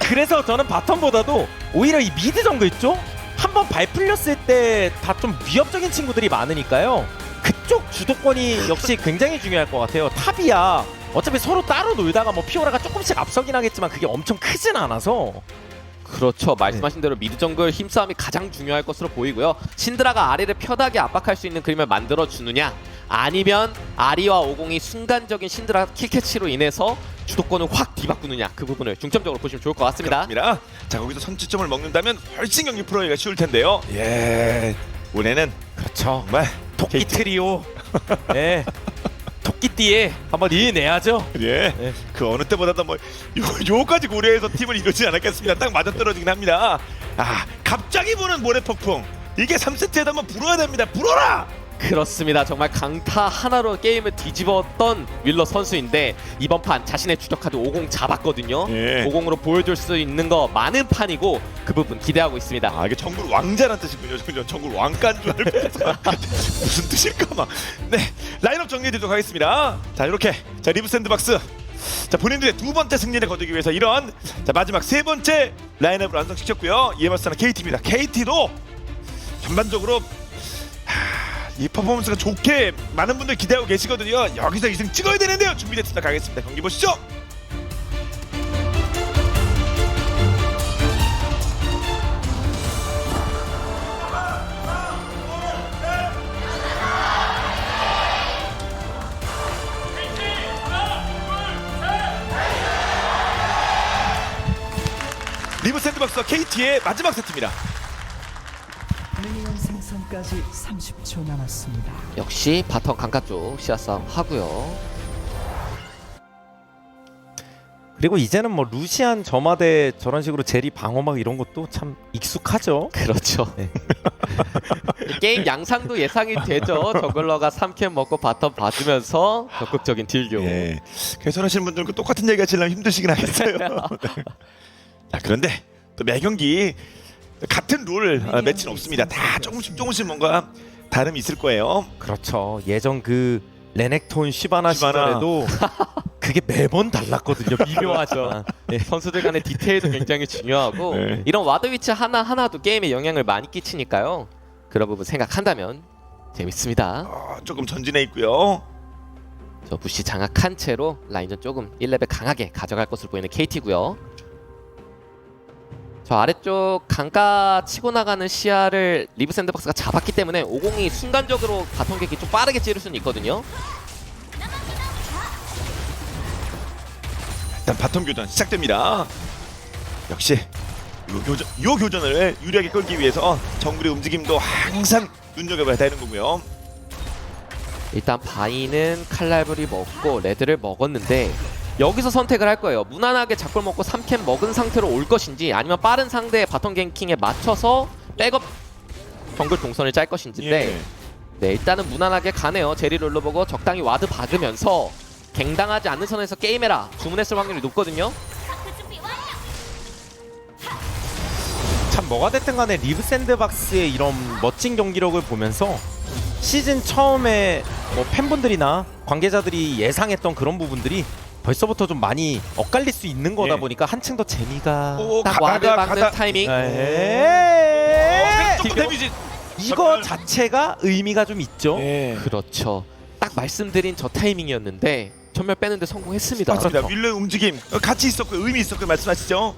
그래서 저는 바텀보다도 오히려 이 미드 정글 있죠? 한번 발 풀렸을 때 다 좀 위협적인 친구들이 많으니까요. 그쪽 주도권이 역시 굉장히 중요할 것 같아요. 탑이야 어차피 서로 따로 놀다가 뭐 피오라가 조금씩 앞서긴 하겠지만 그게 엄청 크진 않아서. 그렇죠. 말씀하신 대로 미드 정글 힘싸움이 가장 중요할 것으로 보이고요. 신드라가 아리를 편하게 압박할 수 있는 그림을 만들어 주느냐, 아니면 아리와 오공이 순간적인 신드라 킬캐치로 인해서 주도권을 확 뒤바꾸느냐, 그 부분을 중점적으로 보시면 좋을 것 같습니다. 그렇습니다. 자, 거기서 선취점을 먹는다면 훨씬 경기 풀어가기가 쉬울 텐데요. 예, 이번에는 그렇죠. 정말 토끼 트리오. 네. 토끼띠에 한번 이내야죠. 예, 네. 그 어느 때보다도 뭐 요까지 고려해서 팀을 이루지 않았겠습니다. 딱 맞아 떨어지긴 합니다. 아, 갑자기 보는 모래폭풍. 이게 3세트에도 한번 불어야 됩니다. 불어라! 그렇습니다. 정말 강타 하나로 게임을 뒤집었던 윌러 선수인데 이번 판 자신의 주력 카드 50 잡았거든요. 예. 50으로 보여줄 수 있는 거 많은 판이고 그 부분 기대하고 있습니다. 아, 이게 정글 왕자란 뜻이군요. 저 정글 왕가인 줄 알고 무슨 뜻일까 막. 네, 라인업 정리해드리도록 하겠습니다. 자, 이렇게 자 리브 샌드박스. 자, 본인들의 두 번째 승리를 거두기 위해서 이런 자 마지막 세 번째 라인업을 완성시켰고요. 이에 맞서는 KT입니다. KT도 전반적으로 이 퍼포먼스가 좋게 많은 분들 기대하고 계시거든요. 여기서 2승 찍어야 되는데요. 준비됐습니다. 가겠습니다. 경기 보시죠. 리브 샌드박스와 KT의 마지막 세트입니다. 미니언 생성까지 30초 남았습니다. 역시 바텀 강가 쪽 시야 싸움 하고요. 그리고 이제는 뭐 루시안 저마대 저런 식으로 제리 방어막 이런 것도 참 익숙하죠. 그렇죠. 네. 게임 양상도 예상이 되죠. 저글러가 3캔 먹고 바텀 봐주면서 적극적인 딜교. 예, 개선하시는 분들은 똑같은 얘기 하시려면 힘드시긴 하겠어요. 네. 자, 그런데 또 매 경기 같은 룰 매치는 없습니다. 다 조금씩 뭔가 다름이 있을 거예요. 그렇죠. 예전 그 레넥톤 시바나 시바나. 시절에도 그게 매번 달랐거든요. 미묘하죠. 네, 선수들 간의 디테일도 굉장히 중요하고 네. 이런 와드 위치 하나하나도 게임에 영향을 많이 끼치니까요. 그런 부분 생각한다면 재밌습니다. 조금 전진해 있고요. 저 부시 장악한 채로 라인전 조금 1레벨 강하게 가져갈 것으로 보이는 KT고요. 저 아래쪽 강가 치고 나가는 시야를 리브 샌드박스가 잡았기 때문에 50이 순간적으로 바텀 객이 좀 빠르게 찌를 수는 있거든요. 일단 바텀 교전 시작됩니다. 역시 요 교전을 유리하게 끌기 위해서 정글의 움직임도 항상 눈여겨봐야 되는 거고요. 일단 바이는 칼날브리 먹고 레드를 먹었는데 여기서 선택을 할 거예요. 무난하게 작골 먹고 3캔 먹은 상태로 올 것인지 아니면 빠른 상대의 바텀 갱킹에 맞춰서 백업 정글 동선을 짤 것인지인데 예. 네, 일단은 무난하게 가네요. 제리 롤러 보고 적당히 와드 박으면서 갱당하지 않는 선에서 게임해라 주문했을 확률이 높거든요. 참 뭐가 됐든 간에 리브 샌드박스의 이런 멋진 경기력을 보면서 시즌 처음에 뭐 팬분들이나 관계자들이 예상했던 그런 부분들이 벌써부터 좀 많이 엇갈릴 수 있는 거다 예. 보니까 한층 더 재미가 딱 와드 박는 타이밍. 조금 데미지. 이거 자체가 의미가 좀 있죠. 예. 그렇죠. 딱 말씀드린 저 타이밍이었는데 전멸 빼는데 성공했습니다. 맞습니다. 윌러의 움직임 같이 있었고 의미 있었고 말씀하시죠.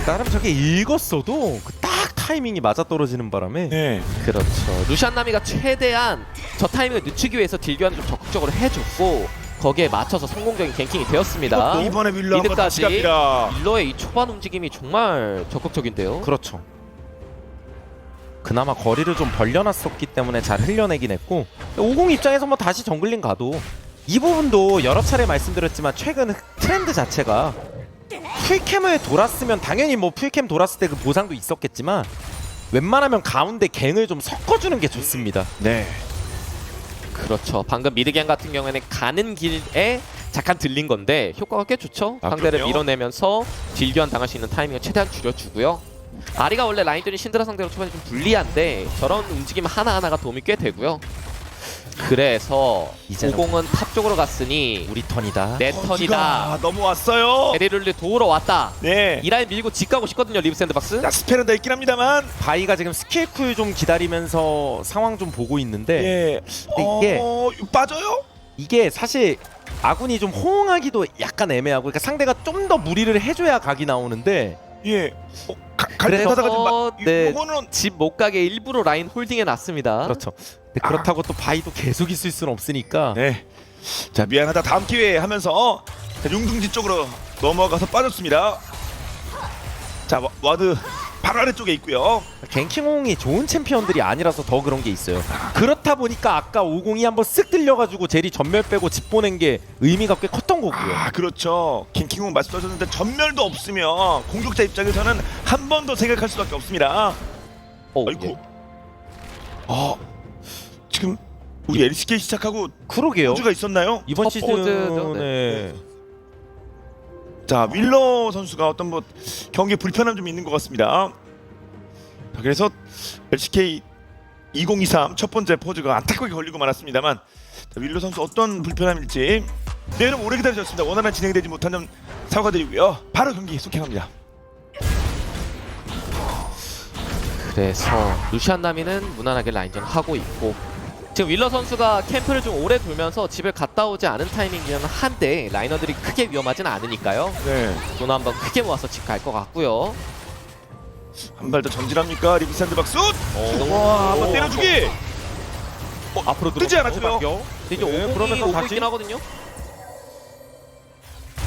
나름 저게 읽었어도 그 딱 타이밍이 맞아 떨어지는 바람에 네. 그렇죠. 루시안 나미가 최대한 저 타이밍을 늦추기 위해서 딜교환을 좀 적극적으로 해줬고 거기에 맞춰서 성공적인 갱킹이 되었습니다. 이번에 윌러 한번 다시 미드까지 갑니다. 윌러의 이 초반 움직임이 정말 적극적인데요. 그렇죠. 그나마 거리를 좀 벌려놨었기 때문에 잘 흘려내긴 했고 50 입장에서 뭐 다시 정글링 가도 이 부분도 여러 차례 말씀드렸지만 최근 트렌드 자체가 풀캠을 돌았으면 당연히 뭐 풀캠 돌았을 때 그 보상도 있었겠지만 웬만하면 가운데 갱을 좀 섞어주는 게 좋습니다. 네. 그렇죠. 방금 미드갱 같은 경우에는 가는 길에 잠깐 들린 건데 효과가 꽤 좋죠. 아, 상대를 그럼요? 밀어내면서 딜교환 당할 수 있는 타이밍을 최대한 줄여주고요. 아리가 원래 라인전이 신드라 상대로 초반에 좀 불리한데 저런 움직임 하나하나가 도움이 꽤 되고요. 그래서 이제는 50은 탑 쪽으로 갔으니 우리 턴이다. 내 기가 턴이다. 넘어왔어요. 에리룰리 도우러 왔다. 네. 이 라인 밀고 집 가고 싶거든요. 리브 샌드박스. 자, 스펠은 다 있긴 합니다만. 바이가 지금 스킬 쿨 좀 기다리면서 상황 좀 보고 있는데 예. 이게- 이거 빠져요? 이게 사실 아군이 좀 호응하기도 약간 애매하고 그러니까 상대가 좀 더 무리를 해줘야 각이 나오는데 예. 갈때 그래서 가다가 좀 네. 이거는 집 못 가게 일부러 라인 홀딩해 놨습니다. 그렇죠. 근데 그렇다고 또 바이도 계속 있을 수는 없으니까 네. 자, 미안하다. 다음 기회에 하면서 자, 용둥지 쪽으로 넘어가서 빠졌습니다. 자, 와드 바로 아래쪽에 있고요. 갱킹홍이 좋은 챔피언들이 아니라서 더 그런 게 있어요. 그렇다 보니까 아까 50이 한번 쓱 들려가지고 제리 전멸 빼고 집 보낸 게 의미가 꽤 컸던 거고요. 아, 그렇죠. 킹킹홍 말씀하셨는데 전멸도 없으면 공격자 입장에서는 한 번 더 생각할 수밖에 없습니다. 아이고. 예. 아, 지금 우리 LCK 시작하고 그러게요. 호주가 있었나요? 이번 첫 포즈죠, 시즌에 자, 윌러 선수가 어떤 뭐 경기에 불편함 좀 있는 것 같습니다. 자, 그래서 LCK 2023 첫 번째 포즈가 안타깝게 걸리고 말았습니다만, 자, 윌러 선수 어떤 불편함일지 네, 여러분 오래 기다리셨습니다. 원활한 진행이 되지 못한 점 사과드리고요. 바로 경기 속행합니다. 그래서 루시안 나미는 무난하게 라인전 하고 있고 지금 윌러 선수가 캠프를 좀 오래 돌면서 집에 갔다 오지 않은 타이밍이긴 한데 라이너들이 크게 위험하진 않으니까요. 네, 돈 한번 크게 모아서 집 갈 것 같고요. 한 발 더 전진합니까? 리브 샌드박스. 오. 와, 한번 때려주기. 앞으로 뜨지 않았어요. 근데 이제 네, 50이 그러면서 오고 다시- 있긴 하거든요.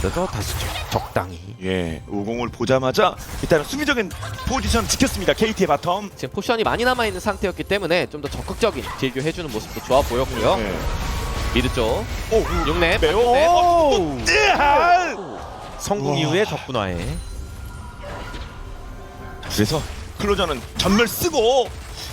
그래서 다시 적당히 예, 50을 보자마자 일단은 수비적인 포지션 지켰습니다. KT의 바텀. 지금 포션이 많이 남아있는 상태였기 때문에 좀 더 적극적인 딜교해주는 모습도 좋아 보였고요. 네. 미드 쪽 오, 6렙 매우. 오! 네. 성공 우와. 이후에 적분화에 그래서 클로저는 전멸 쓰고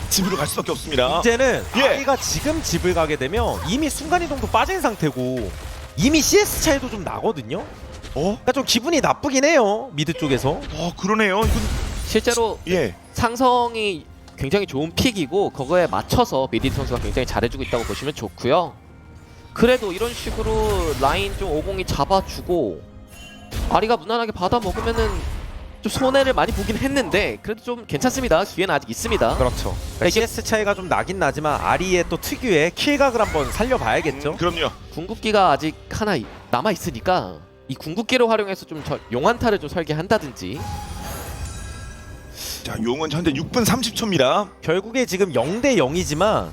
집으로 갈 수밖에 없습니다. 문제는 예. 아이가 지금 집을 가게 되면 이미 순간이동도 빠진 상태고 이미 CS 차이도 좀 나거든요. 그러니까 좀 기분이 나쁘긴 해요. 미드 쪽에서. 그러네요. 이건 실제로 예. 상성이 굉장히 좋은 픽이고 그거에 맞춰서 미디 선수가 굉장히 잘해주고 있다고 보시면 좋고요. 그래도 이런 식으로 라인 좀 50이 잡아주고 아리가 무난하게 받아 먹으면은 좀 손해를 많이 보긴 했는데 그래도 좀 괜찮습니다. 기회는 아직 있습니다. 그렇죠. 그러니까 이게- CS 차이가 좀 나긴 나지만 아리의 또 특유의 킬각을 한번 살려봐야겠죠. 그럼요. 궁극기가 아직 하나 남아 있으니까 이 궁극기를 활용해서 좀 용한타를 좀 설계한다든지. 자, 용은 현재 6분 30초입니다. 결국에 지금 0대 0이지만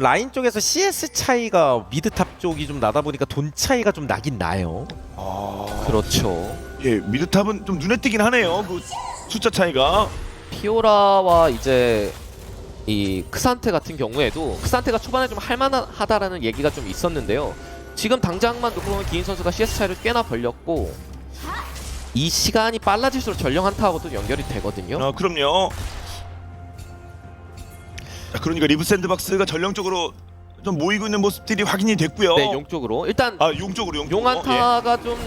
라인 쪽에서 CS 차이가 미드탑 쪽이 좀 나다 보니까 돈 차이가 좀 나긴 나요. 그렇죠. 예, 미드탑은 좀 눈에 띄긴 하네요. 그 숫자 차이가. 피오라와 이제 이 크산테 같은 경우에도 크산테가 초반에 좀 할만하다라는 얘기가 좀 있었는데요. 지금 당장만 놓고 보면 기인 선수가 CS 차이를 꽤나 벌렸고 이 시간이 빨라질수록 전령 한타하고도 연결이 되거든요. 그럼요. 자, 그러니까 리브 샌드박스가 전령적으로 좀 모이고 있는 모습들이 확인이 됐고요. 네, 용 쪽으로 일단 용 쪽으로 용. 용 한타가 좀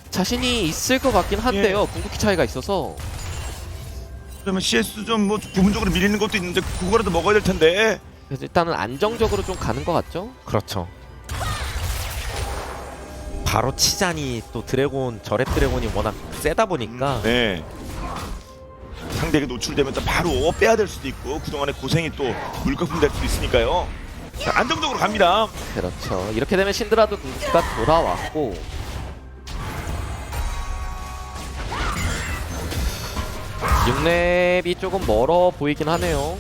자신이 있을 것 같긴 한데요. 궁극기 차이가 있어서 그러면 CS 좀 뭐 부분적으로 밀리는 것도 있는데 그거라도 먹어야 될 텐데. 그래서 일단은 안정적으로 좀 가는 것 같죠. 그렇죠. 바로 치자니 또 드래곤 저랩 드래곤이 워낙 세다 보니까 네. 상대에게 노출되면 또 바로 빼야 될 수도 있고 그동안의 고생이 또 물거품 될 수도 있으니까요. 자, 안정적으로 갑니다. 그렇죠. 이렇게 되면 신드라도 궁극기가 돌아왔고 6렙이 조금 멀어 보이긴 하네요.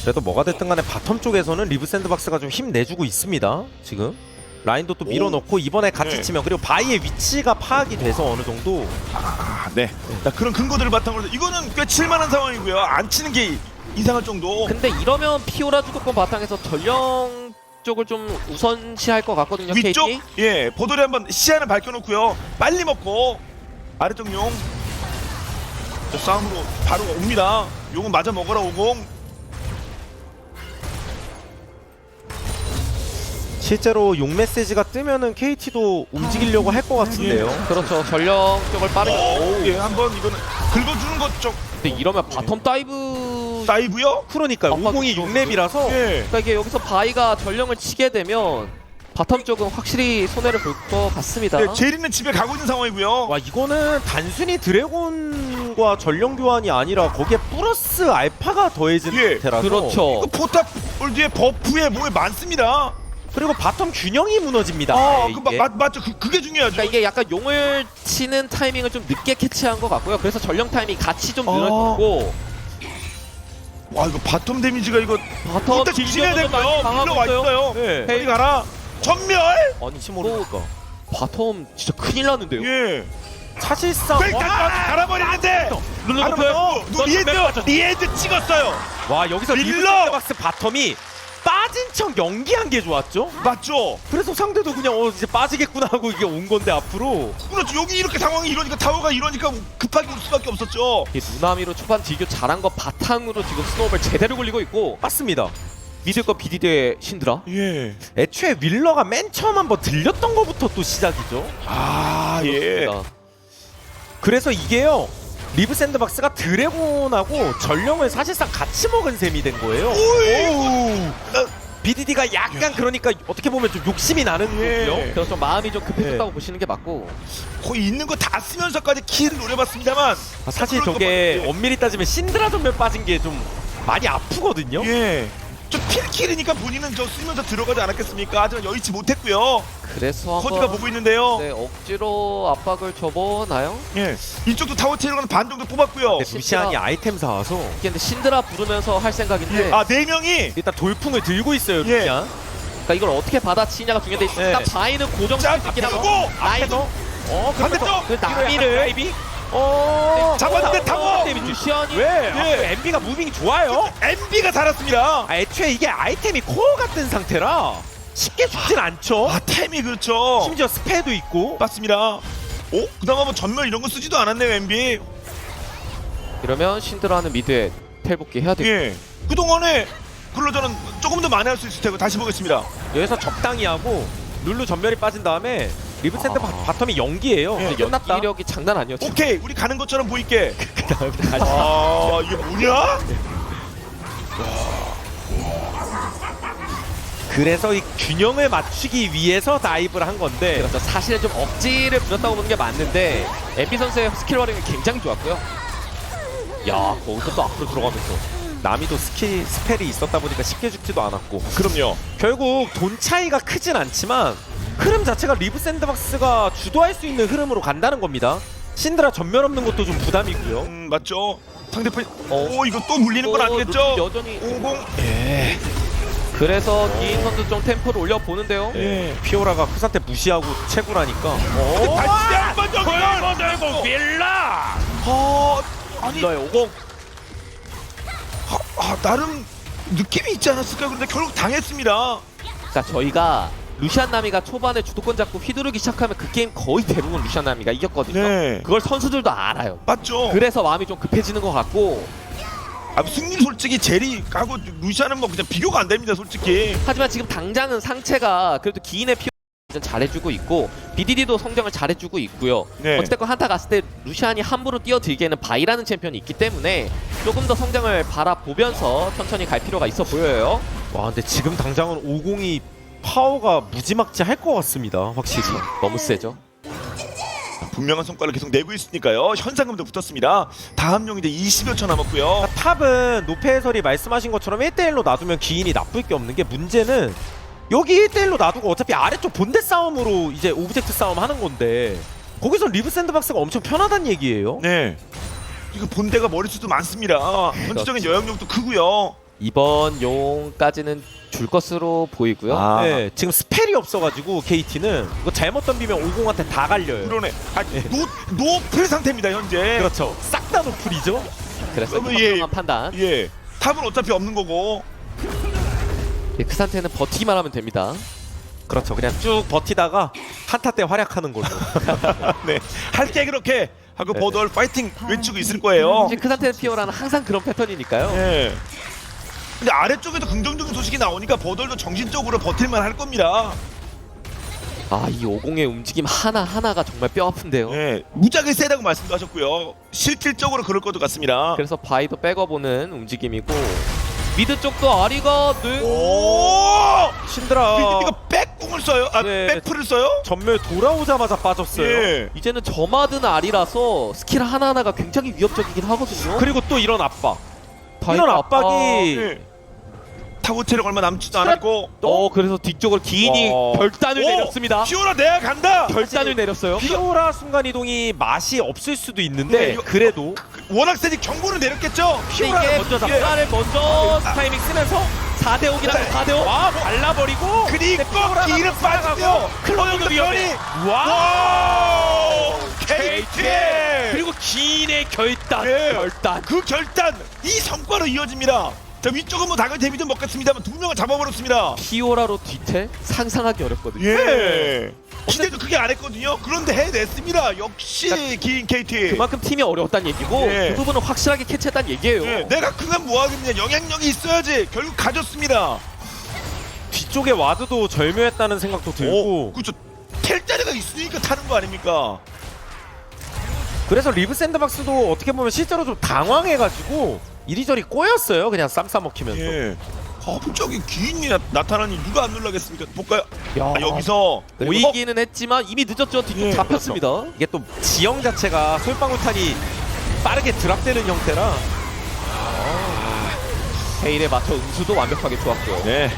그래도 뭐가 됐든 간에 바텀 쪽에서는 리브 샌드박스가 좀 힘내주고 있습니다. 지금 라인도 또 밀어넣고 이번에 같이 네. 치면 그리고 바이의 위치가 파악이 돼서 어느 정도 네. 자, 그런 근거들을 바탕으로 이거는 꽤 칠만한 상황이고요. 안 치는 게 이상할 정도. 근데 이러면 피오라 주도권 바탕에서 전령 쪽을 좀 우선시할 것 같거든요. 위쪽 KT. 예 보돌이 한번 시야는 밝혀놓고요. 빨리 먹고 아래쪽 용. 자, 싸움으로 바로 옵니다. 용은 맞아 먹어라 50. 실제로 용 메시지가 뜨면은 KT도 움직이려고 할 것 같은데요. 그렇죠. 전령 쪽을 빠르게. 예 한번 이거는 긁어주는 것 좀. 근데 이러면 바텀 다이브 다이브요? 그러니까요. 아빠도 5공이 들어오고. 6렙이라서 예. 그러니까 이게 여기서 바이가 전령을 치게 되면 바텀 쪽은 확실히 손해를 볼 것 같습니다. 네, 제리는 집에 가고 있는 상황이고요. 와 이거는 단순히 드래곤과 전령 교환이 아니라 거기에 플러스 알파가 더해진 예, 상태라서 그렇죠. 그 포탑 올드의 버프에 뭐에 많습니다. 그리고 바텀 균형이 무너집니다. 아, 네, 그 이게. 맞죠. 그게 중요하죠. 그러니까 이게 약간 용을 치는 타이밍을 좀 늦게 캐치한 것 같고요. 그래서 전령 타이밍이 같이 좀 늘어졌고 와 이거 바텀 데미지가 이거 바텀 일단 진해야 되고요. 강하고 밀려와 있어요. 있어요. 네. 어디 가라. 전멸. 아니 모르니까 바텀 진짜 큰일 났는데요. 예. 사실상 일단 갈아버리는데. 룰루 아, 높여요. 리엔드 찍었어요. 와 여기서 밀러! 리브박스 바텀이 빠진 척 연기한 게 좋았죠. 맞죠? 그래서 상대도 그냥 이제 빠지겠구나 하고 이게 온 건데 앞으로 그렇죠. 여기 이렇게 상황이 이러니까 타워가 이러니까 급하게 올 수밖에 없었죠. 이게 누나미로 초반 딜교 잘한 거 바탕으로 지금 스노우볼 제대로 굴리고 있고 맞습니다. 믿을 거 BDD의 신드라. 예. 애초에 윌러가 맨 처음 한번 들렸던 거부터 또 시작이죠. 아 예. 그렇습니다. 그래서 이게요. 리브 샌드박스가 드래곤하고 전령을 사실상 같이 먹은 셈이 된 거예요. 오이. BDD가 약간 그러니까 어떻게 보면 좀 욕심이 나는 예. 거고요. 그래서 좀 마음이 좀 급해졌다고 보시는 게 맞고 거의 있는 거 다 쓰면서까지 키를 노려봤습니다만 사실 그런 저게 거 같아요. 엄밀히 따지면 신드라 전멸 빠진 게 좀 많이 아프거든요. 예. 좀 필킬이니까 본인은 저 쓰면서 들어가지 않았겠습니까? 하지만 여의치 못했고요. 그래서 커즈가 한번 보고 있는데요. 네, 억지로 압박을 줘보나요? 예. 이쪽도 타워 체력은 반 정도 뽑았고요. 근데 루시안이 아이템 사와서 이게 근데 신드라 부르면서 할 생각인데 아, 네 명이 일단 돌풍을 들고 있어요. 예. 루시안. 그러니까 이걸 어떻게 받아치냐가 중요한데 네. 일단 바이는 고정시킬 수 있긴 하고 잡고 라이도 반대쪽 그 나비를 나비를 잡았는데 타워. 루시안이 왜? 예. MB가 무빙이 좋아요. MB가 살았습니다. 애초에 이게 아이템이 코어 같은 상태라 쉽게 죽진 않죠. 아, 템이 그렇죠. 심지어 스페도 있고. 맞습니다. 오? 그다음 한번 전멸 이런 거 쓰지도 않았네요, MB. 이러면 신드라는 미드에 텔복귀 해야 돼. 예. 그동안에 클로저는 조금 더 많이 할 수 있을 테고 다시 보겠습니다. 여기서 적당히 하고 룰루 전멸이 빠진 다음에 리브 샌드 바텀이 연기예요. 예. 끝났다. 연기력이 장난 아니었죠. 오케이, 우리 가는 것처럼 보일게. 아, 이게 뭐냐? 그래서 이 균형을 맞추기 위해서 다이브를 한 건데 그렇죠. 사실은 좀 억지를 부렸다고 보는 게 맞는데 MP 선수의 스킬 워링이 굉장히 좋았고요. 야, 거기서 또 앞으로 들어가면서 남이도 스펠이 있었다 보니까 쉽게 죽지도 않았고 그럼요. 결국 돈 차이가 크진 않지만 흐름 자체가 리브 샌드박스가 주도할 수 있는 흐름으로 간다는 겁니다. 신드라 전멸 없는 것도 좀 부담이고요. 맞죠. 상대편 오, 이거 또 물리는 건 아니겠죠? 여전히 50. 예. 그래서 기인 선수 좀 템포를 올려 보는데요. 예. 피오라가 그 상태 무시하고 채굴하니까 다시 한번 정면. 빌라! 아니, 너의 50 나름 느낌이 있지 않았을까? 그런데 결국 당했습니다. 그러니까 저희가 루시안 나미가 초반에 주도권 잡고 휘두르기 시작하면 그 게임 거의 대부분 루시안 나미가 이겼거든요. 네. 그걸 선수들도 알아요. 맞죠? 그래서 마음이 좀 급해지는 것 같고 승리 솔직히 제리하고 루시아는 뭐 그냥 비교가 안 됩니다, 솔직히. 하지만 지금 당장은 상체가 그래도 기인의 피 잘해주고 있고 BDD도 성장을 잘해주고 있고요. 네. 어쨌든 한타 갔을 때 루시안이 함부로 뛰어들기에는 바이라는 챔피언이 있기 때문에 조금 더 성장을 바라보면서 천천히 갈 필요가 있어 보여요. 와 근데 지금 당장은 50이 파워가 무지막지 할 것 같습니다. 확실히. 너무 세죠. 분명한 성과를 계속 내고 있으니까요. 현상금도 붙었습니다. 다음 용 이제 20여 초 남았고요. 탑은 노페 해설이 말씀하신 것처럼 1대1로 놔두면 기인이 나쁠 게 없는 게 문제는 여기 1대1로 놔두고 어차피 아래쪽 본대 싸움으로 이제 오브젝트 싸움 하는 건데 거기서 리브 샌드박스가 엄청 편하다는 얘기예요. 네. 이거 본대가 머릿수도 많습니다. 전체적인 여행력도 크고요. 이번 용까지는 줄 것으로 보이고요. 아. 네, 지금 스펠이 없어가지고 KT는 이거 잘못 던지면 50한테 다 갈려요. 그러네. 노플 상태입니다, 현재. 그렇죠. 싹 다 노플이죠. 그래서 예. 현명한 판단. 예. 탑은 어차피 없는 거고. 그 상태는 버티기만 하면 됩니다. 그렇죠. 그냥 쭉 버티다가 한타 때 활약하는 걸로. 네. 할게 그렇게 하고 버덜 파이팅 외치고 있을 거예요. 이제 그 상태의 피오라는 항상 그런 패턴이니까요. 예. 근데 아래쪽에도 긍정적인 소식이 나오니까 버덜도 정신적으로 버틸만 할 겁니다. 아, 이 50의 움직임 하나하나가 정말 뼈 아픈데요. 예, 무지하게 세다고 말씀도 하셨고요. 실질적으로 그럴 것도 같습니다. 그래서 바이도 백어보는 움직임이고 미드 쪽도 아리가 오! 신드라 이거 백궁을 써요? 아, 네. 백풀을 써요? 전멸 돌아오자마자 빠졌어요. 예. 이제는 저마든 아리라서 스킬 하나하나가 굉장히 위협적이긴 하거든요. 그리고 또 이런 압박. 바이도 이런 압박이 예. 타고 체력 얼마 남지도 않았고 그래서 뒤쪽으로 기인이 와. 결단을 오! 내렸습니다. 피오라 내가 간다! 결단을 내렸어요. 피오라 순간 이동이 맛이 없을 수도 있는데 네, 이거- 그래도 워낙 세지 경고를 내렸겠죠? 근데 피오라를 이게 먼저 잡아요. 피오라를 먼저 타이밍 쓰면서 4대5이라면 4대5 와 발라버리고 그리고 피오라가 기를 빠지고요. 클로저도 위험해. 와! KT! 그리고 기인의 결단 예. 결단 그 결단 이 성과로 이어집니다. 자, 위쪽은 뭐 당연히 데뷔 좀 먹겠습니다만 두 명을 잡아버렸습니다. 피오라로 뒤태 상상하기 어렵거든요. 예. 기대도 크게 안 했거든요. 그런데 해냈습니다. 역시 긴 KT. 그만큼 팀이 어려웠다는 얘기고 예. 그 부분은 확실하게 캐치했다는 얘기예요. 예, 내가 크면 뭐하겠냐. 영향력이 있어야지. 결국 가졌습니다. 뒤쪽에 와드도 절묘했다는 생각도 들고 그렇죠. 텔 자리가 있으니까 타는 거 아닙니까? 그래서 리브 샌드박스도 어떻게 보면 실제로 좀 당황해가지고 이리저리 꼬였어요. 그냥 쌈 싸먹히면서. 예. 갑자기 기인이 나타나니 누가 안 놀라겠습니까? 볼까요? 야. 아, 여기서 보이기는 했지만 이미 늦었죠. 뒤쪽 예, 잡혔습니다. 이게 또 지형 자체가 솔방울탄이 빠르게 드랍되는 형태라 헤일에 맞춰 응수도 완벽하게 좋았고요. 네.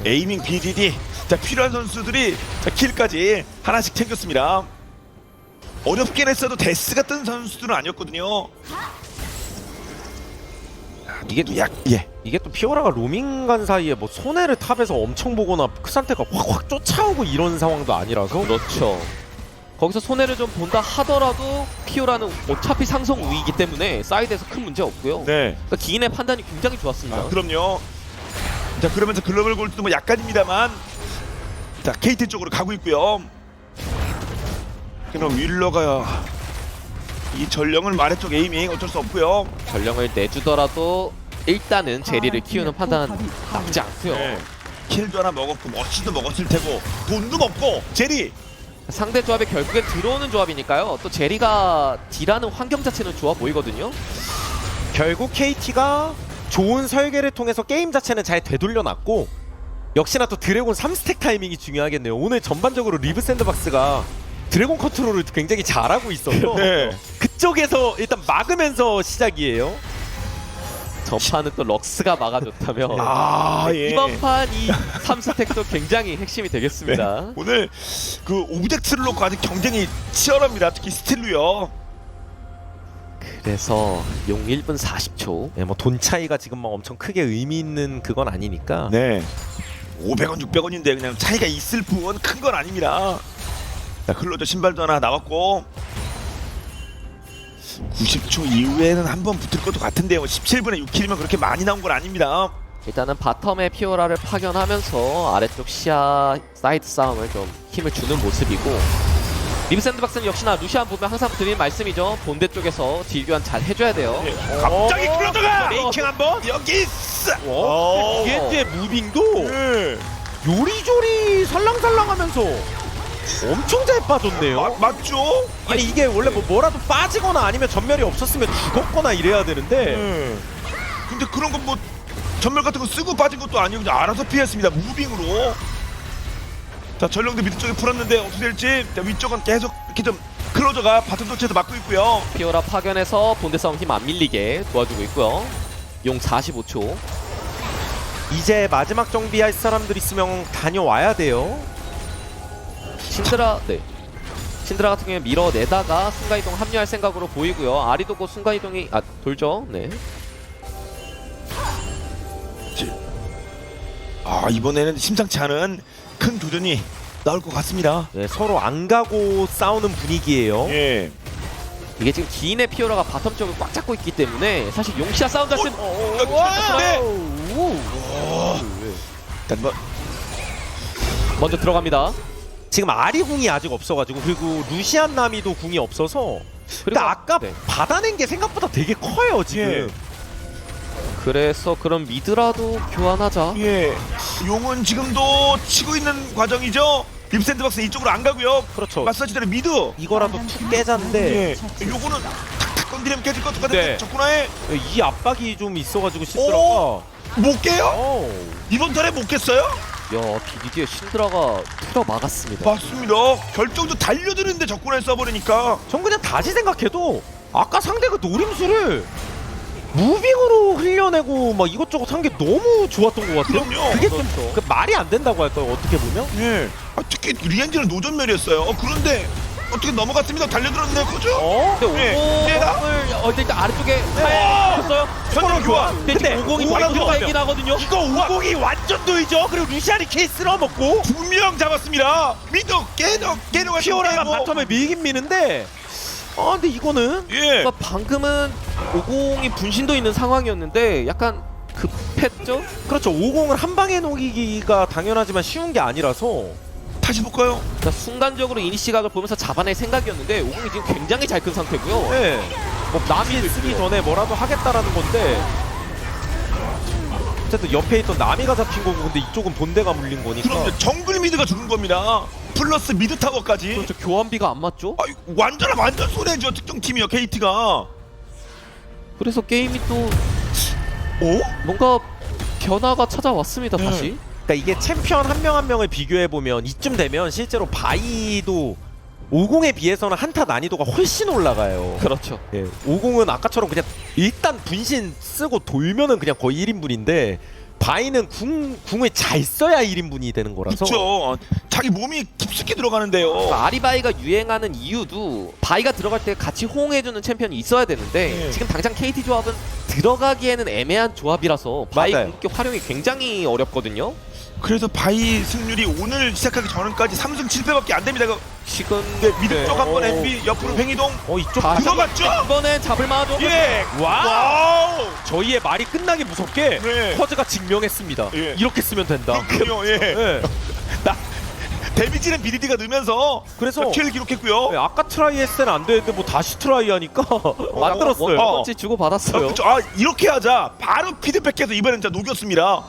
에이밍 BDD. 자, 필요한 선수들이 자, 킬까지 하나씩 챙겼습니다. 어렵긴 했어도 데스 같은 선수들은 아니었거든요. 이게 또 예. 이게 또 피오라가 로밍 간 사이에 뭐 손해를 탑에서 엄청 보거나 크산테가 확확 쫓아오고 이런 상황도 아니라서 그렇죠. 거기서 손해를 좀 본다 하더라도 피오라는 어차피 상성 우위이기 때문에 사이드에서 큰 문제 없고요. 네. 그러니까 기인의 판단이 굉장히 좋았습니다. 아, 그럼요. 자, 그러면서 글로벌 골드도 뭐 약간입니다만 자, KT 쪽으로 가고 있고요. 그럼 윌러가 이 전령을 말했죠. 에이밍 어쩔 수 없고요. 전령을 내주더라도 일단은 제리를 키우는 판단은 나쁘지 않고요. 네. 킬도 하나 먹었고 머시도 먹었을 테고 돈도 먹고 제리. 상대 조합에 결국엔 들어오는 조합이니까요. 또 제리가 딜하는 환경 자체는 좋아 보이거든요. 결국 KT가 좋은 설계를 통해서 게임 자체는 잘 되돌려놨고 역시나 또 드래곤 3스택 타이밍이 중요하겠네요. 오늘 전반적으로 리브 샌드박스가 드래곤 컨트롤을 굉장히 잘하고 있어서 네. 그쪽에서 일단 막으면서 시작이에요. 전판은 또 럭스가 막아줬다며 아, 예. 이번 판 이 3스택도 굉장히 핵심이 되겠습니다. 네. 오늘 그 오브젝트를 놓고 아주 경쟁이 치열합니다. 특히 스틸로요. 그래서 용 1분 40초. 네, 뭐 돈 차이가 지금 막 엄청 크게 의미 있는 그건 아니니까. 네. 500원, 600원인데 그냥 차이가 있을 뿐 큰 건 아닙니다. 자, 클로저 신발도 하나 나왔고 90초 이후에는 한번 붙을 것도 같은데요. 17분에 6킬이면 그렇게 많이 나온 건 아닙니다. 일단은 바텀에 피오라를 파견하면서 아래쪽 시야 사이드 싸움을 좀 힘을 주는 모습이고 리브 샌드박스는 역시나 루시안 보면 항상 드리는 말씀이죠. 본대 쪽에서 딜 교환 잘 해줘야 돼요. 예. 갑자기 클로저가 메이킹 한번. 여기 있어. 이게 이제 무빙도 네. 요리조리 살랑살랑하면서 엄청 잘 빠졌네요. 맞죠? 아니 이게 원래 뭐라도 빠지거나 아니면 전멸이 없었으면 죽었거나 이래야 되는데 근데 그런 건 뭐 전멸 같은 거 쓰고 빠진 것도 아니고 그냥 알아서 피했습니다. 무빙으로. 자, 전령도 미드 쪽에 풀었는데 어떻게 될지. 자, 위쪽은 계속 이렇게 좀 클로저가 바텀 도체에서 막고 있고요. 피오라 파견해서 본대 싸움 힘 안 밀리게 도와주고 있고요. 용 45초. 이제 마지막 정비할 사람들 있으면 다녀와야 돼요. 신드라 신드라 같은 경우에 밀어내다가 순간이동 합류할 생각으로 보이고요. 아리도 곧 순간이동이 돌죠. 네. 아, 이번에는 심상치 않은 큰 도전이 나올 것 같습니다. 네, 서로 안 가고 싸우는 분위기예요. 예. 이게 지금 기인의 피오라가 바텀 쪽을 꽉 잡고 있기 때문에 사실 용시아 싸움 자체는 네. 일단 뭐 먼저 들어갑니다. 지금 아리궁이 아직 없어가지고 그리고 루시안 나미도 궁이 없어서 근데 아까 네. 받아낸 게 생각보다 되게 커요 지금. 그래서 그럼 미드라도 교환하자. 예. 용은 지금도 치고 있는 과정이죠. 리브 샌드박스 이쪽으로 안 가고요. 그렇죠. 마사지대로 미드. 이거라도 툭 깨자인데 예. 요거는 탁탁 건드리면 깨질 것 같은데 네. 적군화에 이 압박이 좀 있어가지고 신드라가 못 깨요? 이번 턴에 못 깼어요? 야, BDD의 신드라가 틀어 막았습니다. 맞습니다. 결정도 달려드는데 적군화에 써버리니까. 전 그냥 다시 생각해도 아까 상대 그 노림수를 무빙으로 흘려내고 막 이것저것 한 게 너무 좋았던 것 같아요. 그럼요. 그게 좀 그 말이 안 된다고 할까요? 어떻게 보면? 예. 특히 리엔지는 노전멸이었어요. 그런데 어떻게 넘어갔습니다. 달려들었네요. 그죠? 근데 네. 50을 일단 아래쪽에 쳤어요. 서로 교환. 근데 근데 50이 오공이 바로 들어가면 들어가긴 하거든요. 이거 50이 완전 노이죠. 그리고 루시안이 케이스 쓸어먹고 2명 잡았습니다. 미드 깨려가 피오라가 바텀에 밀긴 미는데 근데 이거는 예. 그러니까 방금은 50이 분신도 있는 상황이었는데 약간 급했죠? 그렇죠. 50을 한 방에 녹이기가 당연하지만 쉬운 게 아니라서 다시 볼까요? 그러니까 순간적으로 이니시각을 보면서 잡아낼 생각이었는데 50이 지금 굉장히 잘 큰 상태고요. 네. 뭐 남이 쓰기 전에 뭐라도 하겠다라는 건데 어쨌든 옆에 있던 나미가 잡힌 거고 근데 이쪽은 본대가 물린 거니까 그런데 정글 미드가 죽은 겁니다. 플러스 미드 타워까지. 그렇죠. 교환비가 안 맞죠? 완전 손해죠. 특정 팀이요. KT가. 그래서 게임이 또 오? 뭔가 변화가 찾아왔습니다. 다시. 그러니까 이게 챔피언 한 명 한 명을 비교해 보면 이쯤 되면 실제로 바이도 50에 비해서는 한타 난이도가 훨씬 올라가요. 그렇죠. 예, 50은 아까처럼 그냥 일단 분신 쓰고 돌면은 그냥 거의 1인분인데 바이는 궁을 잘 써야 1인분이 되는 거라서 그렇죠. 자기 몸이 깊숙이 들어가는데요. 그러니까 아리바이가 유행하는 이유도 바이가 들어갈 때 같이 호응해주는 챔피언이 있어야 되는데 네. 지금 당장 KT 조합은 들어가기에는 애매한 조합이라서 바이 맞아요. 궁극기 활용이 굉장히 어렵거든요. 그래서 바이 승률이 오늘 시작하기 전까지 3승 7패밖에 안 됩니다. 지금 미드 쪽 한번 MB 옆으로 팽이동 이쪽 다시 들어갔죠? 이번엔 잡을만하죠. 예. 와우. 저희의 말이 끝나기 무섭게 네. 퍼즈가 증명했습니다. 예. 이렇게 쓰면 된다. 그렇군요. 예. 예. 데미지는 BDD가 늘면서 그래서 킬을 기록했고요. 예, 아까 트라이 했을 때는 안 되는데 뭐 다시 트라이 하니까 만들었어요. 원펀치 주고 받았어요. 그렇죠. 이렇게 하자. 바로 피드백해서 이번엔 진짜 녹였습니다.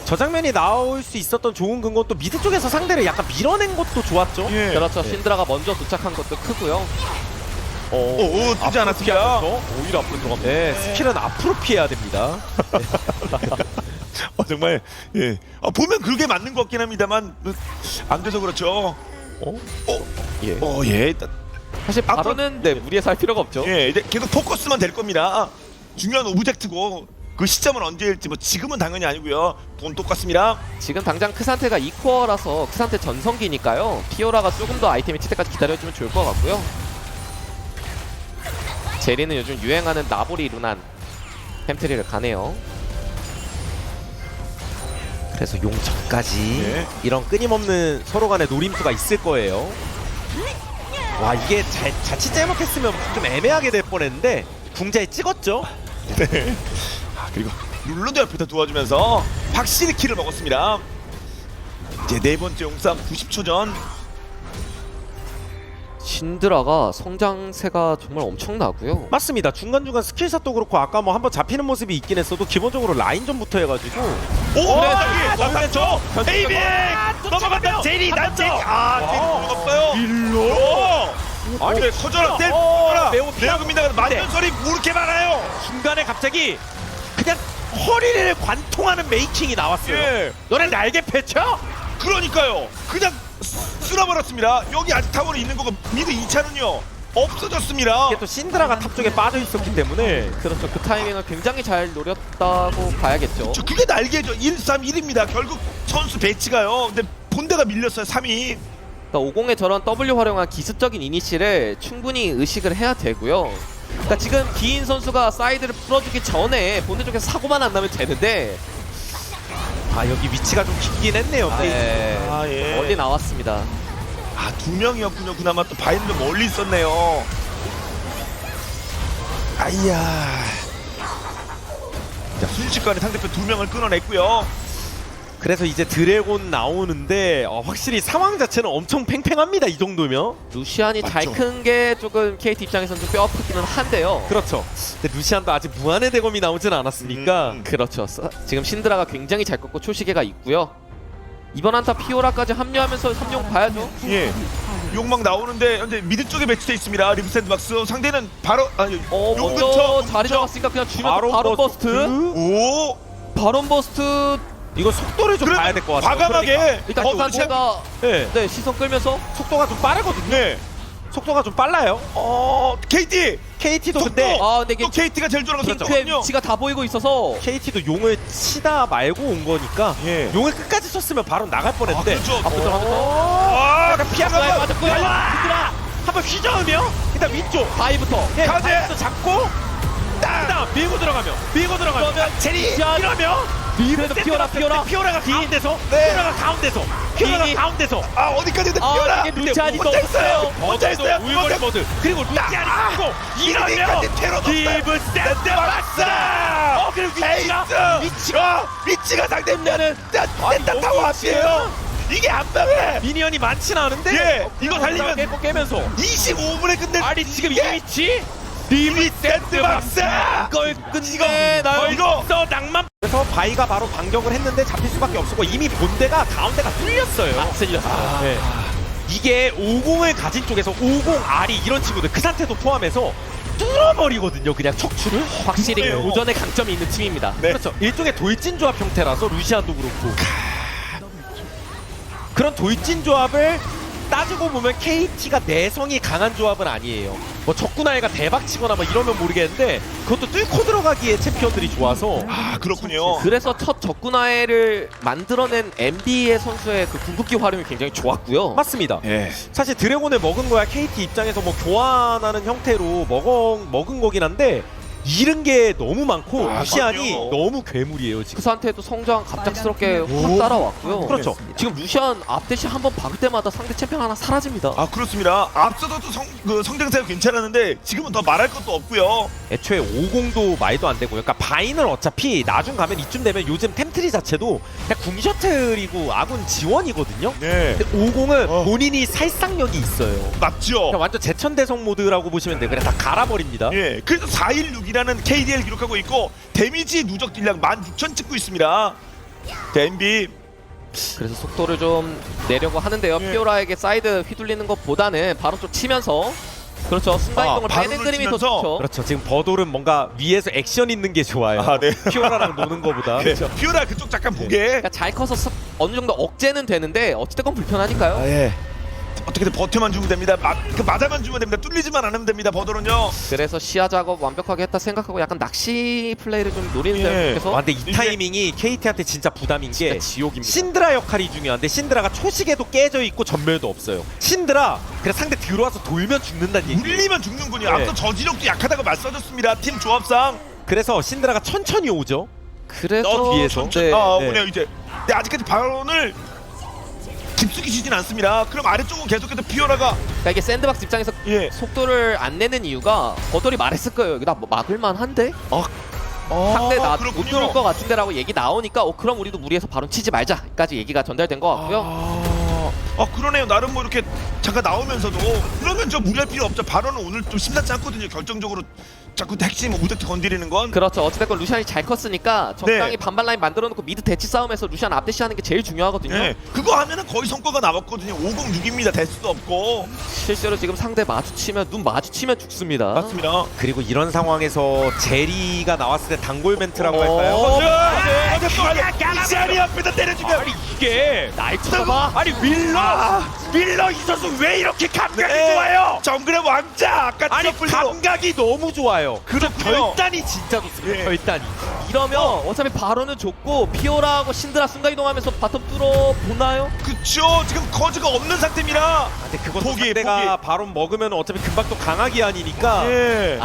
저 장면이 나올 수 있었던 좋은 근거는 또 미드 쪽에서 상대를 약간 밀어낸 것도 좋았죠. 예. 그렇죠. 신드라가 먼저 도착한 것도 크고요. 뜨지 않았습니다. 오히려 앞으로 들어갑니다. 네, 스킬은 앞으로 피해야 됩니다. 정말 예. 보면 그게 맞는 것 같긴 합니다만 안 돼서 그렇죠. 예. 예. 사실 바로는 무리해서 할 필요가 없죠. 예. 이제 계속 포커스만 될 겁니다. 중요한 오브젝트고 그 시점은 언제일지 뭐 지금은 당연히 아니고요. 돈 똑같습니다. 지금 당장 크산테가 2코어라서 크산테 전성기니까요. 피오라가 조금 더 아이템이 칠 때까지 기다려주면 좋을 것 같고요. 제리는 요즘 유행하는 나보리 루난 햄트리를 가네요. 그래서 용접까지 예. 이런 끊임없는 서로 간의 노림수가 있을 거예요. 와 이게 자칫 잘못했으면 좀 애매하게 될 뻔했는데 궁자에 찍었죠. 네. 그리고 룰루도 옆에서 도와주면서 확실히 킬을 먹었습니다. 이제 네 번째 용싸움 90초 전. 신드라가 성장세가 정말 엄청나고요. 맞습니다. 중간중간 스킬샷도 그렇고 아까 뭐 한번 잡히는 모습이 있긴 했어도 기본적으로 라인전부터 해가지고 넘어갔죠. 헤이빙 넘어갔다. 제리 난쟁. 제리 넘어갔어요. 일로. 아니 커져라. 매우 피하고입니다. 맞는 소리 이렇게 많아요. 중간에 갑자기 그냥 허리를 관통하는 메이킹이 나왔어요. 예. 너네 날개 펼쳐? 그러니까요. 그냥 쓸어버렸습니다. 여기 아직 타워는 있는 거고 미드 2차는요 없어졌습니다. 이게 또 신드라가 탑 쪽에 빠져 있었기 때문에 그렇죠. 그 타이밍을 굉장히 잘 노렸다고 봐야겠죠. 그게 날개죠. 1-3-1입니다. 결국 선수 배치가요. 근데 본대가 밀렸어요. 3위. 그러니까 50의 저런 W 활용한 기습적인 이니시를 충분히 의식을 해야 되고요. 그러니까 지금 기인 선수가 사이드를 풀어주기 전에 본대 쪽에서 사고만 안 나면 되는데 여기 위치가 좀 깊긴 했네요. 네. 예. 멀리 나왔습니다. 두 명이었군요. 그나마 또 바이는 좀 멀리 있었네요. 아이야. 자, 순식간에 상대편 2명을 끊어냈고요. 그래서 이제 드래곤 나오는데 확실히 상황 자체는 엄청 팽팽합니다. 이 정도면. 루시안이 잘 맞죠. 큰 게 조금 KT 입장에서는 좀 뼈아프기는 한데요. 그렇죠. 근데 루시안도 아직 무한의 대검이 나오진 않았으니까 그렇죠. 지금 신드라가 굉장히 잘 꺾고 초시계가 있고요. 이번 한타 피오라까지 합류하면서 3용 봐야죠. 예. 욕망 나오는데 현재 미드 쪽에 배치돼 있습니다. 리브 샌드박스 상대는 바로 용 먼저 근처 자리 잡았으니까 그냥 주면 바론 바론 버스트. 오 바론 버스트. 이거 속도를 좀 봐야 될 것 같아요. 과감하게 그러니까. 일단 어, 기산체가 네. 네, 시선 끌면서 속도가 좀 빠르거든요. 네. 속도가 좀 빨라요. KT KT도 근데 근데 이게 또 KT가 제일 좋아하는 핑크의 선수거든요. 위치가 다 보이고 있어서 KT도 용을 치다 말고 온 거니까 예. 용을 끝까지 썼으면 바로 나갈 뻔했는데 그렇죠. 앞으로 들어가면서 아, 피아노에 맞았고요. 얘들아 한번 휘저으며 일단 위쪽 바이부터 예, 가운데! 바이브도 잡고 그다음 밀고 들어가면 제리 자, 이러면 그래도 피오라 피오라가 가운데서 네. 피오라가 이- 가운데서 아 어디까지 피어라. 이게 루치안이 또 혼자 있어요. 없어요. 혼자 있어요. 울거리 모드 그리고 루치안이 잡고 이러면 리브 샌드박스 그리고 위치가 상대면은 센터 타워 앞이에요. 이게 한 방에 미니언이 많진 않은데 예 이거 달리면 깨면서 25분에 끝낼 아니 지금 이 이게 위치 리브 샌드박스 이걸 끝내나요? 이거 낭만 그래서 바이가 바로 반격을 했는데 잡힐 수밖에 없었고 이미 본대가 가운데가 뚫렸어요. 틀렸어요. 네. 이게 50을 가진 쪽에서 50, 아리 이런 친구들 그 상태도 포함해서 뚫어버리거든요. 그냥 척추를 확실히 그래요. 오전에 강점이 있는 팀입니다. 네. 그렇죠. 일종의 돌진 조합 형태라서 루시안도 그렇고 그런 돌진 조합을 따지고 보면 KT가 내성이 강한 조합은 아니에요. 뭐 적군아이가 대박치거나 뭐 이러면 모르겠는데 그것도 뚫고 들어가기에 챔피언들이 좋아서 아 그렇군요. 그래서 첫 적군화해를 만들어낸 MB의 선수의 그 궁극기 활용이 굉장히 좋았고요. 맞습니다. 예. 사실 드래곤을 먹은 거야 KT 입장에서 뭐 교환하는 형태로 먹은 거긴 한데 잃은 게 너무 많고 아, 루시안이 그럼요. 너무 괴물이에요 지금. 그 상태에도 성장 갑작스럽게 확 오. 따라왔고요. 그렇죠. 지금 루시안 앞대시 한번 박을 때마다 상대 챔피언 하나 사라집니다. 아 그렇습니다. 앞서도 성장세가 괜찮았는데 지금은 더 말할 것도 없고요. 애초에 50도 말도 안 되고 그러니까 바인은 어차피 나중 가면 이쯤 되면 요즘 템트리 자체도 그냥 궁셔틀이고 아군 지원이거든요. 네. 근데 50은 어. 본인이 살상력이 있어요. 맞죠. 그냥 완전 제천대성 모드라고 보시면 돼요. 그냥 다 갈아버립니다. 예. 그래서 416이라는 KDL 기록하고 있고 데미지 누적 딜량 16,000 찍고 있습니다. 댐비 그래서 속도를 좀 내려고 하는데요. 예. 피오라에게 사이드 휘둘리는 것보다는 바로 좀 치면서 그렇죠. 순간이동을 빼는 바론을 그림이 더 치면서 좋죠. 그렇죠. 지금 버돌은 뭔가 위에서 액션 있는 게 좋아요. 아, 네. 피오라랑 노는 거보다. 네. 피오라 그쪽 잠깐 보게. 그러니까 잘 커서 어느 정도 억제는 되는데 어찌됐건 불편하니까요. 아, 예. 어떻게든 버텨만 주면 됩니다. 맞아만 주면 됩니다. 뚫리지만 않으면 됩니다. 버돌은요. 그래서 시야 작업 완벽하게 했다 생각하고 약간 낚시 플레이를 좀 노리는데요. 예. 그래서 아, 근데 이 타이밍이 KT한테 진짜 부담인 게 지옥입니다. 신드라 역할이 중요한데 신드라가 초식에도 깨져 있고 전멸도 없어요. 신드라 그래 상대 들어와서 돌면 죽는다는 얘기. 물리면 죽는군요. 네. 앞서 저지력도 약하다고 말씀하셨습니다. 팀 조합상. 그래서 신드라가 천천히 오죠. 그래서 뒤에서. 네. 오네요 이제. 근데 아직까지 바론을 깊숙이 지진 않습니다. 그럼 아래쪽은 계속해서 피오라가 그러니까 이게 샌드박스 입장에서 예. 속도를 안 내는 이유가 버돌이 말했을 거예요. 이거 나 뭐 막을만 한데? 상대 나 못 뚫을 것 같은데라고 얘기 나오니까 그럼 우리도 무리해서 바로 치지 말자까지 얘기가 전달된 것 같고요. 그러네요. 나름 뭐 이렇게 잠깐 나오면서도 그러면 저 무리할 필요 없죠. 바론은 오늘 좀 심상치 않거든요. 결정적으로 자꾸 핵심 우덱트 건드리는 건. 그렇죠. 어찌됐건 루시안이 잘 컸으니까 적당히 네. 반반 라인 만들어놓고 미드 대치 싸움에서 루시안 앞대시 하는 게 제일 중요하거든요. 네. 그거 하면은 거의 성과가 나왔거든요. 506입니다. 될 수도 없고. 실제로 지금 상대 마주치면 눈 마주치면 죽습니다. 맞습니다. 그리고 이런 상황에서 제리가 나왔을 때 단골 멘트라고 할까요? 이시안이 앞에다 때려주면 아니 이게 날 쳐봐. 아니 윌러 이 선수 왜 이렇게 감각이 네. 좋아요? 정글의 왕자 아까 아니 트러플로. 감각이 너무 좋아요. 그렇군요. 결단이 진짜 좋습니다. 예. 결단이. 이러면 어차피 바로는 좋고 피오라하고 신드라 순간 이동하면서 바텀 뚫어 보나요? 그쵸. 지금 거즈가 없는 상태입니다. 근데 그것도 포기, 상대가 바로 먹으면 어차피 금방 또 강하기 아니니까. 예.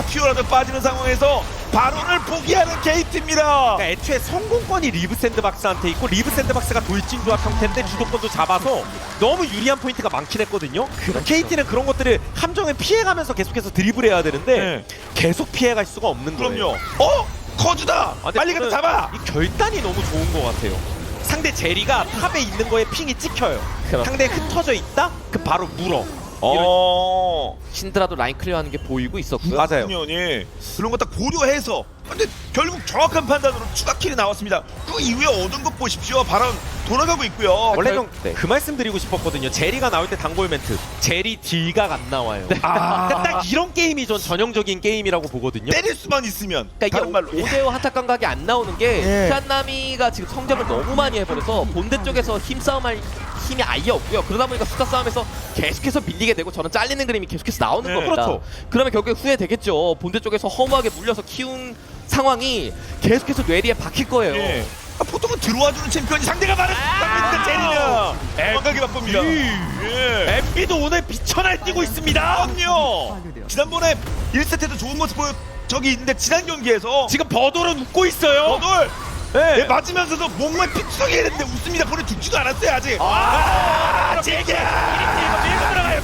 피오라도 빠지는 상황에서 바론을 포기하는 KT입니다. 그러니까 애초에 성공권이 리브 샌드박스한테 있고 리브 샌드박스가 돌진 조합 형태인데 주도권도 잡아서 너무 유리한 포인트가 많긴 했거든요. KT는 그런 것들을 함정을 피해가면서 계속해서 드리블해야 되는데 네. 계속 피해갈 수가 없는 거예요. 그럼요. 커즈다. 근데 빨리 가서 저는 잡아. 이 결단이 너무 좋은 것 같아요. 상대 제리가 탑에 있는 거에 핑이 찍혀요. 그렇죠. 상대 흩어져 있다? 그 바로 물어. 신드라도 라인 클리어하는 게 보이고 있었고요. 맞아요. 예. 그런 거 딱 고려해서 근데 결국 정확한 판단으로 추가 킬이 나왔습니다. 그 이후에 얻은 것 보십시오. 바로 돌아가고 있고요. 원래 네. 좀그 말씀 드리고 싶었거든요. 제리가 나올 때 단골 멘트. 제리 딜각 안 나와요. 그러니까 딱 이런 게임이 전 전형적인 게임이라고 보거든요. 때릴 수만 있으면. 그러니까 다른 말로. 이게 5대5 한타 감각이 안 나오는 게 예. 티안나미가 지금 성장을 너무 많이 해버려서 본대 쪽에서 힘싸움할 힘이 아예 없고요. 그러다 보니까 숫자 싸움에서 계속해서 밀리게 되고 저는 잘리는 그림이 계속해서 나오는 네. 겁니다. 그렇죠. 그러면 결국에 후회되겠죠. 본대 쪽에서 허무하게 물려서 키운 상황이 계속해서 뇌리에 박힐 거예요. 예. 보통은 들어와주는 챔피언이 상대가 많은 상대니까 제리는 건강하게 바쁩니다. 예. MB도 오늘 미쳐날 뛰고 있습니다. 그럼요. 지난번에 1세트에도 좋은 모습 보여 적이 있는데 지난 경기에서 지금 버돌은 웃고 있어요. 버돌 네. 예, 맞으면서도 몸만 피투성이 했는데 웃습니다. 볼을 죽지도 않았어요 아직. 제게 밀고 들어가요.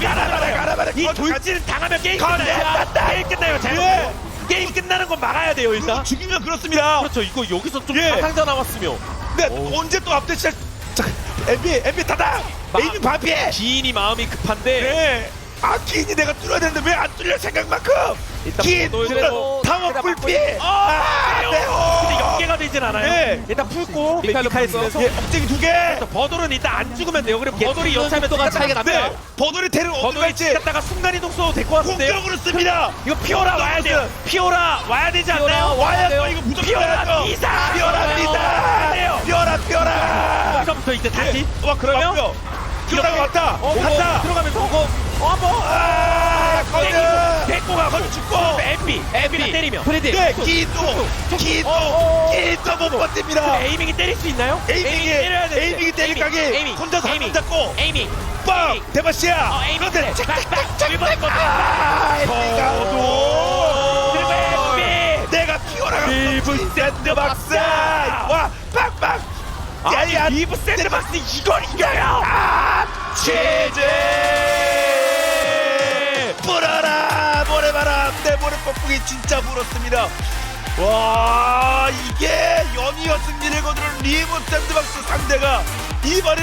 가라바라. 이 돌진을 당하면 게임 끝나요. 게임 끝나요. 잘못. 예. 게임 끝나는 건 막아야 돼요 일단. 죽이면 그렇습니다. 그렇죠. 이거 여기서 좀 예. 사상자 나왔으면 근데 언제 또 앞대 시작? MB 타다. 에이미 반피해. 기인이 마음이 급한데 네. 아 기인이 내가 뚫어야 되는데 왜 안 뚫려 생각만큼. 일단 기인 그래도 타워 그래도 불피. 근데 네오. 연계가 되진 않아요. 네. 일단 풀고 미카엘 미카엘 풀고. 쓰면서 예, 업쟁이 2개. 버돌은 일단 안 죽으면 돼요. 그리고 버돌이 연차면 속도가 차이가 납니다. 네. 버돌이 테를 어디 버돌이 갈지 갔다가 순간 이동 쏘도 될 것 같은데요. 공격으로 씁니다. 이거 피오라 와야 돼요. 피오라 와야 되지 않나요? 와야 돼요. 돼. 이거 무조건 피오라 와야죠. 비사! 피오라 비사. 피오라. 여기서부터 이제 다시 와 그러면 피오라가 왔다. 갔다. 들어가면서 한번 아, 거드. 데리고 가고 거드 죽고. MB가 때리면 프레디 네, 기도 못 버팁니다. 에이밍이 때릴 수 있나요? 에이밍이 때릴 각이 에이밍 혼자서 한번 잡고 에이밍 빵 대바시야. 에이밍 그런데 일본 그리고 MB 내가 피오라가 리브 샌드박스 와 빵빵 야야 리브 샌드박스 이걸 이겨요. 치즈 불어라 모래바람 내 모래 뻐꾸기 진짜 불었습니다. 와 이게 연이어 승리를 거두는 리브 샌드박스 상대가 이번에